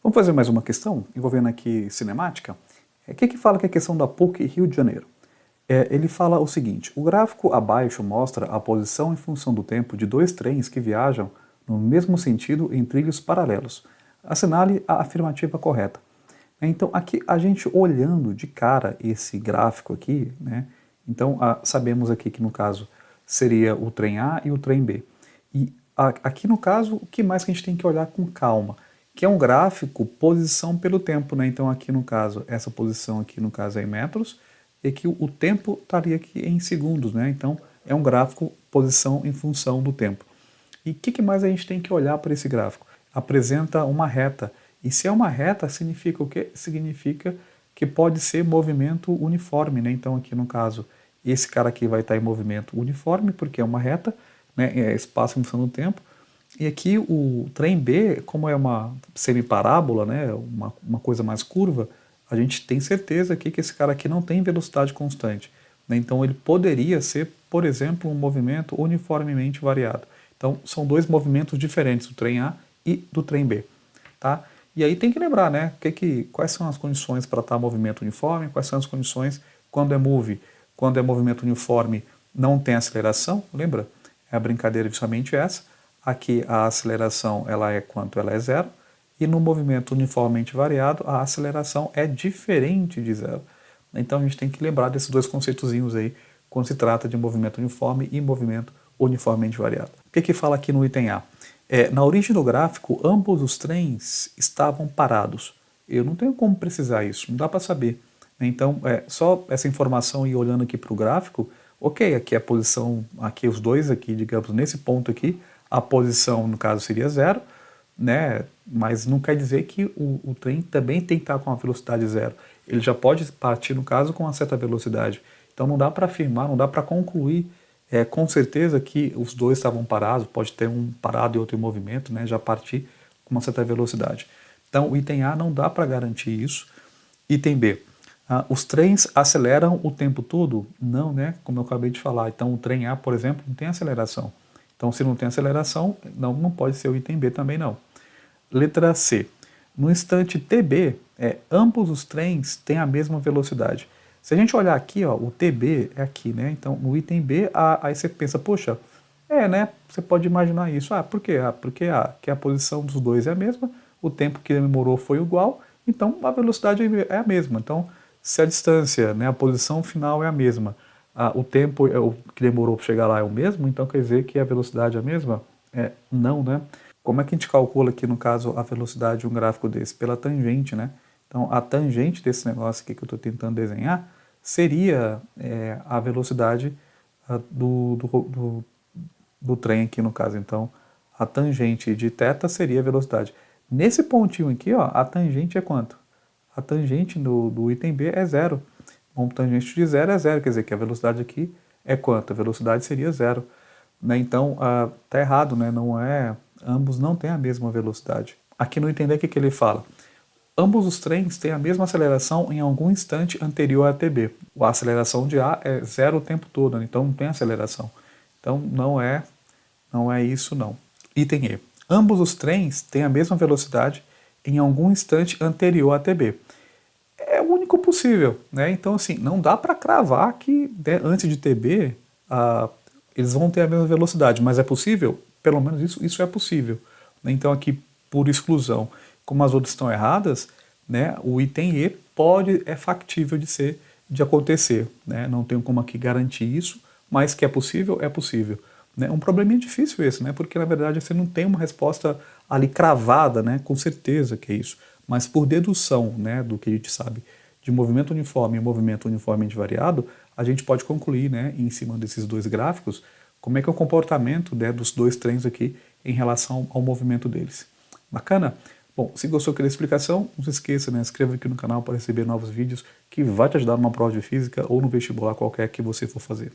Vamos fazer mais uma questão envolvendo aqui cinemática? O que fala que é a questão da PUC Rio de Janeiro? Ele fala o seguinte: o gráfico abaixo mostra a posição em função do tempo de dois trens que viajam no mesmo sentido em trilhos paralelos. Assinale a afirmativa correta. Então, aqui a gente olhando de cara esse gráfico aqui, né? Então, sabemos aqui que no caso seria o trem A e o trem B. E aqui no caso, o que mais que a gente tem que olhar com calma? Que é um gráfico posição pelo tempo, né? Então aqui no caso, essa posição aqui no caso é em metros, e que o tempo estaria aqui em segundos, né? Então é um gráfico posição em função do tempo. E o que mais a gente tem que olhar para esse gráfico? Apresenta uma reta. E se é uma reta, significa o quê? Significa que pode ser movimento uniforme, né? Então aqui no caso, esse cara aqui vai estar em movimento uniforme, porque é uma reta, né? É espaço em função do tempo. E aqui o trem B, como é uma semiparábola, né, uma coisa mais curva, a gente tem certeza aqui que esse cara aqui não tem velocidade constante, né? Então ele poderia ser, por exemplo, um movimento uniformemente variado. Então são dois movimentos diferentes, do trem A e do trem B. Tá? E aí tem que lembrar, né, quais são as condições para estar movimento uniforme, quais são as condições quando é movimento uniforme não tem aceleração, lembra? A brincadeira é justamente essa. Aqui a aceleração ela é quanto? Ela é zero. E no movimento uniformemente variado, a aceleração é diferente de zero. Então a gente tem que lembrar desses dois conceitozinhos aí, quando se trata de movimento uniforme e movimento uniformemente variado. O que fala aqui no item A? Na origem do gráfico, ambos os trens estavam parados. Eu não tenho como precisar isso, não dá para saber. Então, só essa informação e olhando aqui para o gráfico, ok, aqui a posição, aqui os dois aqui, digamos, nesse ponto aqui, a posição, no caso, seria zero, né? Mas não quer dizer que o trem também tem que estar com a velocidade zero. Ele já pode partir, no caso, com uma certa velocidade. Então não dá para afirmar, não dá para concluir com certeza que os dois estavam parados, pode ter um parado e outro em movimento, né? Já partir com uma certa velocidade. Então o item A não dá para garantir isso. Item B. Os trens aceleram o tempo todo? Não, né? Como eu acabei de falar. Então o trem A, por exemplo, não tem aceleração. Então, se não tem aceleração, não pode ser o item B também não. Letra C. No instante TB, ambos os trens têm a mesma velocidade. Se a gente olhar aqui, ó, o TB é aqui, né? Então, no item B, aí você pensa, poxa, né? Você pode imaginar isso. Por quê? Porque que a posição dos dois é a mesma, o tempo que demorou foi igual, então a velocidade é a mesma. Então, se a distância, né, a posição final é a mesma, o tempo que demorou para chegar lá é o mesmo, então quer dizer que a velocidade é a mesma? Não, né? Como é que a gente calcula aqui, no caso, a velocidade de um gráfico desse? Pela tangente, né? Então, a tangente desse negócio aqui que eu estou tentando desenhar seria a velocidade do trem aqui, no caso. Então, a tangente de θ seria a velocidade. Nesse pontinho aqui, ó, a tangente é quanto? A tangente do item B é zero. Uma tangente de zero é zero, quer dizer que a velocidade aqui é quanto? A velocidade seria zero. Né? Então, tá errado, né? Ambos não têm a mesma velocidade. Aqui no item D, o que ele fala? Ambos os trens têm a mesma aceleração em algum instante anterior a TB. A aceleração de A é zero o tempo todo, né? Então não tem aceleração. Então não é isso não. Item E. Ambos os trens têm a mesma velocidade em algum instante anterior a TB. É o único possível, né? Então, assim, não dá para cravar que antes de TB eles vão ter a mesma velocidade, mas é possível? Pelo menos isso é possível. Né? Então, aqui, por exclusão, como as outras estão erradas, né, o item E é factível de acontecer. Né? Não tenho como aqui garantir isso, mas que é possível, é possível. Né? Um probleminha difícil esse, né? Porque na verdade você não tem uma resposta ali cravada, né? Com certeza que é isso. Mas por dedução, né, do que a gente sabe de movimento uniforme e movimento uniformemente variado, a gente pode concluir, né, em cima desses dois gráficos, como é que é o comportamento, né, dos dois trens aqui em relação ao movimento deles. Bacana? Bom, se gostou da explicação, não se esqueça, né, se inscreva aqui no canal para receber novos vídeos que vai te ajudar numa prova de física ou no vestibular qualquer que você for fazer.